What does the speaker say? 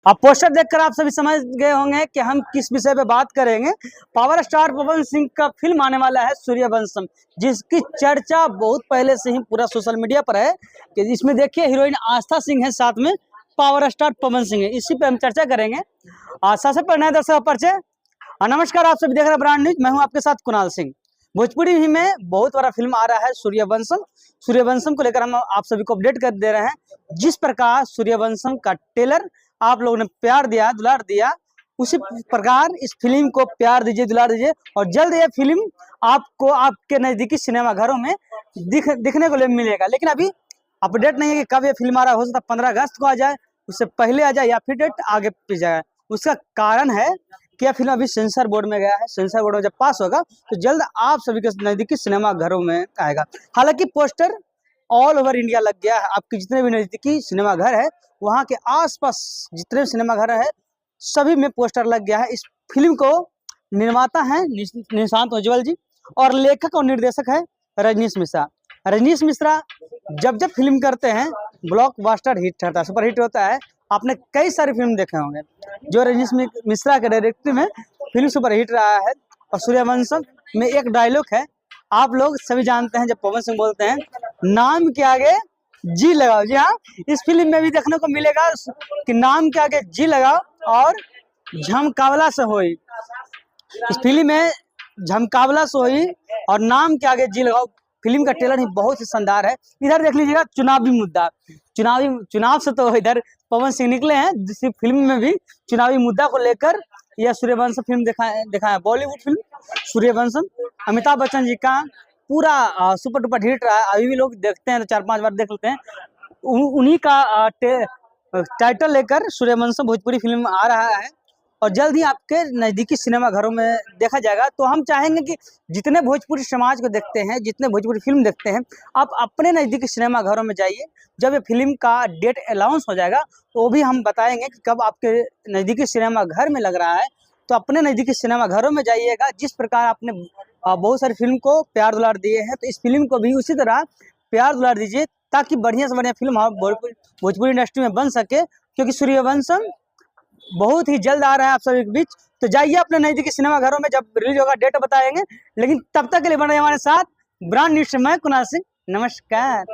अब पोस्टर देखकर आप सभी समझ गए होंगे कि हम किस विषय पे बात करेंगे। पावर स्टार पवन सिंह का फिल्म आने वाला है सूर्यवंशम, जिसकी चर्चा बहुत पहले से ही पूरा सोशल मीडिया पर है कि इसमें देखिए हीरोइन आस्था सिंह है, साथ में पावर स्टार पवन सिंह है। इसी पे हम चर्चा करेंगे। सबसे पहले नए दर्शक परिचय। नमस्कार, आप सभी देख रहे हैं ब्रांड न्यूज। मैं हूं आपके साथ कुणाल सिंह। भोजपुरी ही में बहुत बड़ा फिल्म आ रहा है सूर्यवंशम। सूर्यवंशम को लेकर हम आप सभी को अपडेट कर दे रहे हैं। जिस प्रकार सूर्यवंशम का ट्रेलर आप लोगों ने प्यार दिया, दुलार दिया, उसी प्रकार इस फिल्म को प्यार दीजिए, दुलार दीजिए और जल्द यह फिल्म आपको आपके नजदीकी सिनेमा घरों में दिखने को मिलेगा। लेकिन अभी अपडेट नहीं है कि कब यह फिल्म आ रहा है। हो सकता है 15 अगस्त को आ जाए, उससे पहले आ जाए या फिर डेट आगे पीछे जाए। उसका कारण है कि यह फिल्म अभी सेंसर बोर्ड में गया है। सेंसर बोर्ड में जब पास होगा तो जल्द आप सभी के नजदीकी सिनेमा घरों में आएगा। हालांकि पोस्टर ऑल ओवर इंडिया लग गया है। आपके जितने भी नजदीकी सिनेमा घर है, वहाँ के आसपास जितने सिनेमा घर है, सभी में पोस्टर लग गया है। इस फिल्म को निर्माता है निशांत उज्ज्वल जी और लेखक और निर्देशक है रजनीश मिश्रा। रजनीश मिश्रा जब जब फिल्म करते हैं ब्लॉकबस्टर हिट होता है, सुपर हिट होता है। आपने कई सारी फिल्म देखे होंगे जो रजनीश मिश्रा के डायरेक्टर में फिल्म सुपर हिट रहा है। और सूर्यवंशम में एक डायलॉग है, आप लोग सभी जानते हैं, जब पवन सिंह बोलते हैं नाम के आगे जी लगाओ। जी हाँ, इस फिल्म में भी देखने को मिलेगा कि नाम के आगे जी लगाओ और झमकावला से होई। इस फिल्म में झमकावला से होई और नाम के आगे जी लगाओ। फिल्म का ट्रेलर ही बहुत ही शानदार है। इधर देख लीजिएगा चुनावी मुद्दा, चुनाव से तो इधर पवन सिंह निकले हैं। जिस फिल्म में भी चुनावी मुद्दा को लेकर यह सूर्यवंशम फिल्म दिखा है। बॉलीवुड फिल्म सूर्यवंशम अमिताभ बच्चन जी का पूरा सुपर डुपर हिट रहा है। अभी भी लोग देखते हैं तो 4-5 बार देख लेते हैं। उन्हीं का टाइटल लेकर सूर्यवंशम भोजपुरी फिल्म आ रहा है और जल्द ही आपके नज़दीकी सिनेमा घरों में देखा जाएगा। तो हम चाहेंगे कि जितने भोजपुरी समाज को देखते हैं, जितने भोजपुरी फिल्म देखते हैं, आप अपने नज़दीकी सिनेमा घरों में जाइए। जब ये फिल्म का डेट अनाउंस हो जाएगा तो वो भी हम बताएंगे कि कब आपके नज़दीकी सिनेमा घर में लग रहा है। तो अपने नज़दीकी सिनेमा घरों में जाइएगा। जिस प्रकार आपने बहुत सारी फिल्म को प्यार दुलार दिए हैं, तो इस फिल्म को भी उसी तरह प्यार दुलार दीजिए ताकि बढ़िया से बढ़िया फिल्म भोजपुरी इंडस्ट्री में बन सके। क्योंकि सूर्यवंशम बहुत ही जल्द आ रहा है आप सभी के बीच। तो जाइए अपने नजदीकी सिनेमा घरों में, जब रिलीज होगा डेट बताएंगे। लेकिन तब तक के लिए बने हमारे साथ ब्रांड न्यूज से मैं कुणाल सिंह। नमस्कार।